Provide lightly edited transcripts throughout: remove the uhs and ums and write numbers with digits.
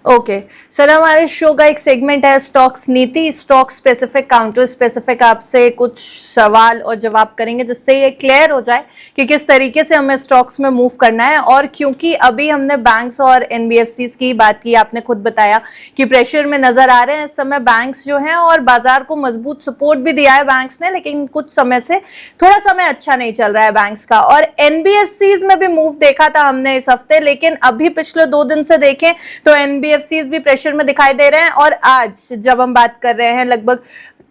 Okay sir, हमारे show का एक सेगमेंट है स्टॉक्स नीति। स्टॉक स्पेसिफिक, काउंटर स्पेसिफिक आपसे कुछ सवाल और जवाब करेंगे जिससे ये क्लियर हो जाए कि किस तरीके से हमें स्टॉक्स में मूव करना है। और क्योंकि अभी हमने बैंक्स और एनबीएफसीज की बात की, आपने खुद बताया कि प्रेशर में नजर आ रहे हैं इस समय बैंक्स जो हैं, और बाजार को मजबूत सपोर्ट भी दिया है बैंक्स ने, लेकिन कुछ समय से थोड़ा समय अच्छा नहीं चल रहा है बैंक्स का। और एनबीएफसीज में भी मूव देखा था हमने इस हफ्ते, लेकिन अभी पिछले 2 दिन से देखें तो एनबीएफसीज भी प्रेशर में दिखाई दे रहे हैं। और आज जब हम बात कर रहे हैं लगभग,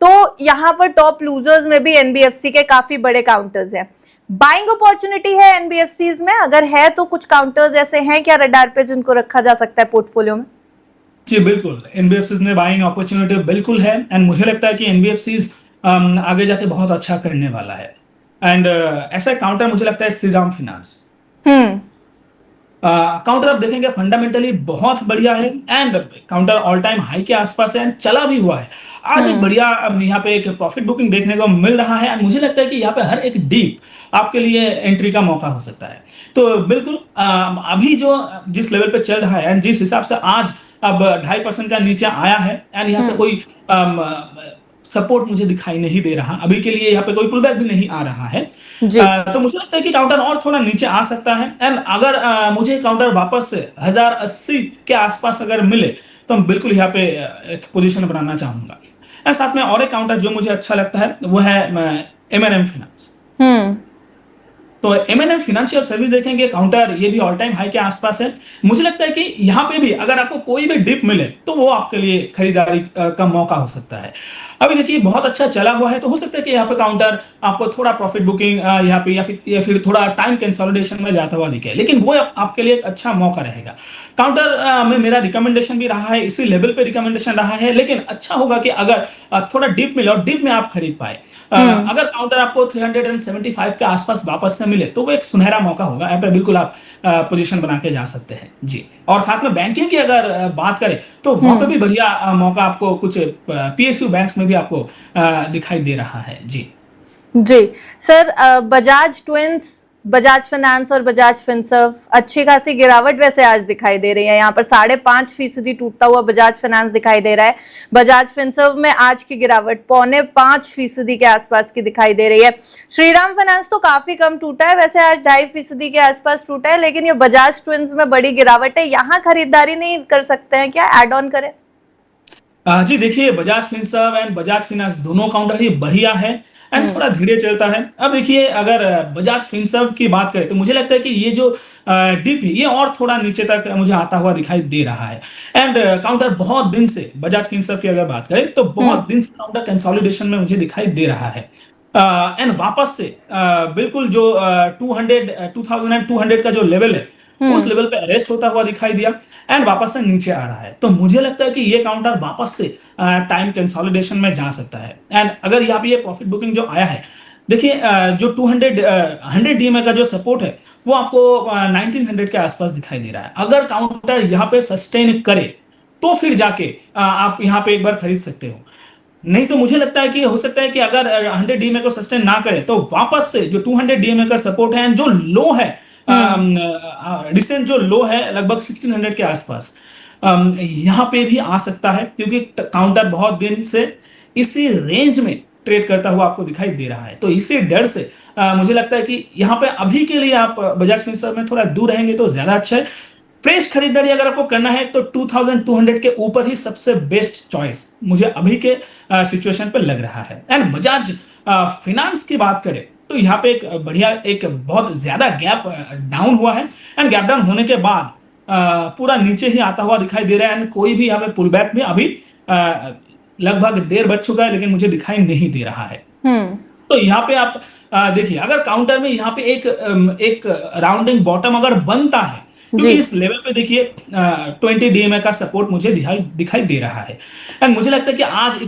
तो यहां पर टॉप लूजर्स में भी एनबीएफसी के काफी बड़े काउंटर्स हैं। बाइंग अपॉर्चुनिटी है एनबीएफसीज में? अगर है तो कुछ काउंटर्स ऐसे हैं क्या रडार पे जिनको रखा जा सकता है पोर्टफोलियो में? जी बिल्कुल, एनबीएफसीज में बाइंग अपॉर्चुनिटी बिल्कुल है। एंड मुझे लगता है कि एनबीएफसीज आगे जाके बहुत अच्छा करने वाला है। एंड ऐसा काउंटर मुझे लगता है श्रीराम फाइनेंस। हम्म। काउंटर आप देखेंगे फंडामेंटली बहुत बढ़िया है। And counter all time high के आसपास है एंड चला भी हुआ है। आज एक बढ़िया यहाँ पे एक प्रॉफिट बुकिंग देखने को मिल रहा है। एंड मुझे लगता है कि यहाँ पे हर एक डीप आपके लिए एंट्री का मौका हो सकता है। तो बिल्कुल अभी जो जिस लेवल पे चल रहा है एंड जिस हिसाब से आज अब 2.5% का नीचे आया है एंड यहाँ से कोई सपोर्ट मुझे दिखाई नहीं दे रहा अभी के लिए। यहाँ पे कोई पुल बैक भी नहीं आ रहा है। जी। तो मुझे लगता है कि काउंटर और थोड़ा नीचे आ सकता है। एंड अगर मुझे काउंटर वापस से 1080 के आसपास अगर मिले तो मैं बिल्कुल यहाँ पे एक पोजीशन बनाना चाहूंगा। एंड साथ में और एक काउंटर जो मुझे अच्छा लगता है वो है एमएनएम फाइनेंस। हम्म। तो एमएनएम फाइनेंशियल सर्विस देखेंगे काउंटर ये भी ऑल टाइम हाई के आसपास है। मुझे लगता है कि यहाँ पे भी अगर आपको कोई भी डिप मिले तो वो आपके लिए खरीदारी का मौका हो सकता है। अभी देखिए बहुत अच्छा चला हुआ है तो हो सकता है कि यहाँ पे काउंटर आपको थोड़ा प्रॉफिट बुकिंग यहाँ पे या फिर थोड़ा टाइम कंसोलिडेशन में जाता हुआ दिखे, लेकिन वो आपके लिए एक अच्छा मौका रहेगा। काउंटर में मेरा रिकमेंडेशन भी रहा है, इसी लेवल पे रिकमेंडेशन रहा है। लेकिन अच्छा होगा कि अगर थोड़ा डिप मिले और डिप में आप खरीद पाए। अगर काउंटर आपको 375 के आसपास वापस से मिले तो वो एक सुनहरा मौका होगा। यहाँ पे बिल्कुल आप पोजीशन बना के जा सकते हैं जी। और साथ में बैंकिंग की अगर बात करें तो वहां पे भी बढ़िया मौका आपको कुछ पीएसयू बैंक्स में भी आपको दिखाई दे रहा है जी। जी sir, Bajaj twins, Bajaj finance और बजाज फिनसर्व अच्छी खासी गिरावट वैसे आज दिखाई दे रही है। यहाँ पर 5.5% टूटता हुआ बजाज फाइनेंस दिखाई दे रहा है। बजाज फिनसर्व में आज की गिरावट 4.25% के आसपास की दिखाई दे रही है। श्रीराम फाइनेंस तो काफी कम टूटा है, वैसे आज 2.5% के आसपास टूटा है, लेकिन ये बजाज ट्विंस में बड़ी गिरावट है। यहाँ खरीदारी नहीं कर सकते हैं क्या? एड ऑन करें? जी देखिए, Bajaj Finserv and Bajaj finance दोनों काउंटर ही बढ़िया है एंड थोड़ा धीरे चलता है। अब देखिए अगर बजाज फिनसर्व की बात करें तो मुझे लगता है कि ये जो डिप है ये और थोड़ा नीचे तक मुझे आता हुआ दिखाई दे रहा है। एंड काउंटर बहुत दिन से बजाज फिनसर्व की अगर बात करें तो बहुत दिन से काउंटर कंसोलिडेशन में मुझे दिखाई दे रहा है। एंड वापस से बिल्कुल जो 2200 का जो लेवल है उस लेवल पे अरेस्ट होता हुआ दिखाई दिया एंड वापस से नीचे आ रहा है। तो मुझे लगता है कि ये काउंटर वापस से टाइम कंसोलिडेशन में जा सकता है। एंड अगर यहाँ पे ये प्रॉफिट बुकिंग जो आया है देखिए जो 100 डीएमए का जो सपोर्ट है वो आपको 1900 के आसपास दिखाई दे रहा है। अगर काउंटर यहाँ पे सस्टेन करे तो फिर जाके आप यहाँ पे एक बार खरीद सकते हो। नहीं तो मुझे लगता है कि हो सकता है कि अगर 100 डीएमए को सस्टेन ना करे तो वापस से जो 200 डीएमए का सपोर्ट है जो लो है रिसेंट जो लो है लगभग 1600 के आसपास यहाँ पे भी आ सकता है। क्योंकि काउंटर बहुत दिन से इसी रेंज में ट्रेड करता हुआ आपको दिखाई दे रहा है। तो इसी डर से मुझे लगता है कि यहाँ पे अभी के लिए आप बजाज फिनसर्व में थोड़ा दूर रहेंगे तो ज्यादा अच्छा है। फ्रेश खरीदारी अगर आपको करना है तो 2200 के ऊपर ही सबसे बेस्ट चॉइस मुझे अभी के सिचुएशन पे लग रहा है। एंड बजाज फिनांस की बात करें तो यहाँ पे एक बढ़िया एक बहुत ज्यादा गैप डाउन हुआ है एंड गैप डाउन होने के बाद पूरा नीचे ही आता हुआ दिखाई दे रहा है। एंड कोई भी यहाँ पे पुल बैक में अभी लगभग देर बज चुका है लेकिन मुझे दिखाई नहीं दे रहा है। तो यहाँ पे आप देखिए अगर काउंटर में यहाँ पे एक राउंडिंग बॉटम अगर बनता है क्योंकि इस लेवल पे देखिए 20 डीएमए का सपोर्ट मुझे दिखाई दे रहा है। एंड मुझे लगता है कि आज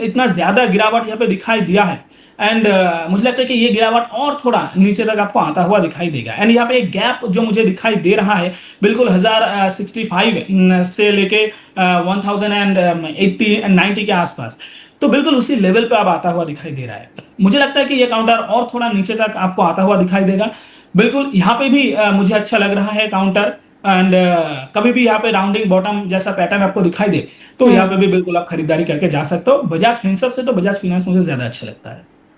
इतना ज्यादा गिरावट यहाँ पे दिखाई दिया है। एंड मुझे लगता है कि ये गिरावट और थोड़ा नीचे तक आपको आता हुआ दिखाई देगा। एंड यहाँ पे एक गैप जो मुझे दिखाई दे रहा है बिल्कुल 1065 से लेके 1080 एंड 90 के आसपास, तो बिल्कुल उसी लेवल पे अब आता हुआ दिखाई दे रहा है। मुझे लगता है कि ये काउंटर और थोड़ा नीचे तक आपको आता हुआ दिखाई देगा। बिल्कुल यहाँ पे भी मुझे अच्छा लग रहा है काउंटर एंड कभी भी यहाँ पे राउंडिंग बॉटम जैसा पैटर्न आपको दिखाई दे तो यहाँ पे भी बिल्कुल आप खरीदारी करके जा सकते हो। बजाज फिनसर्व से तो बजाज फाइनेंस मुझे ज्यादा अच्छा लगता है।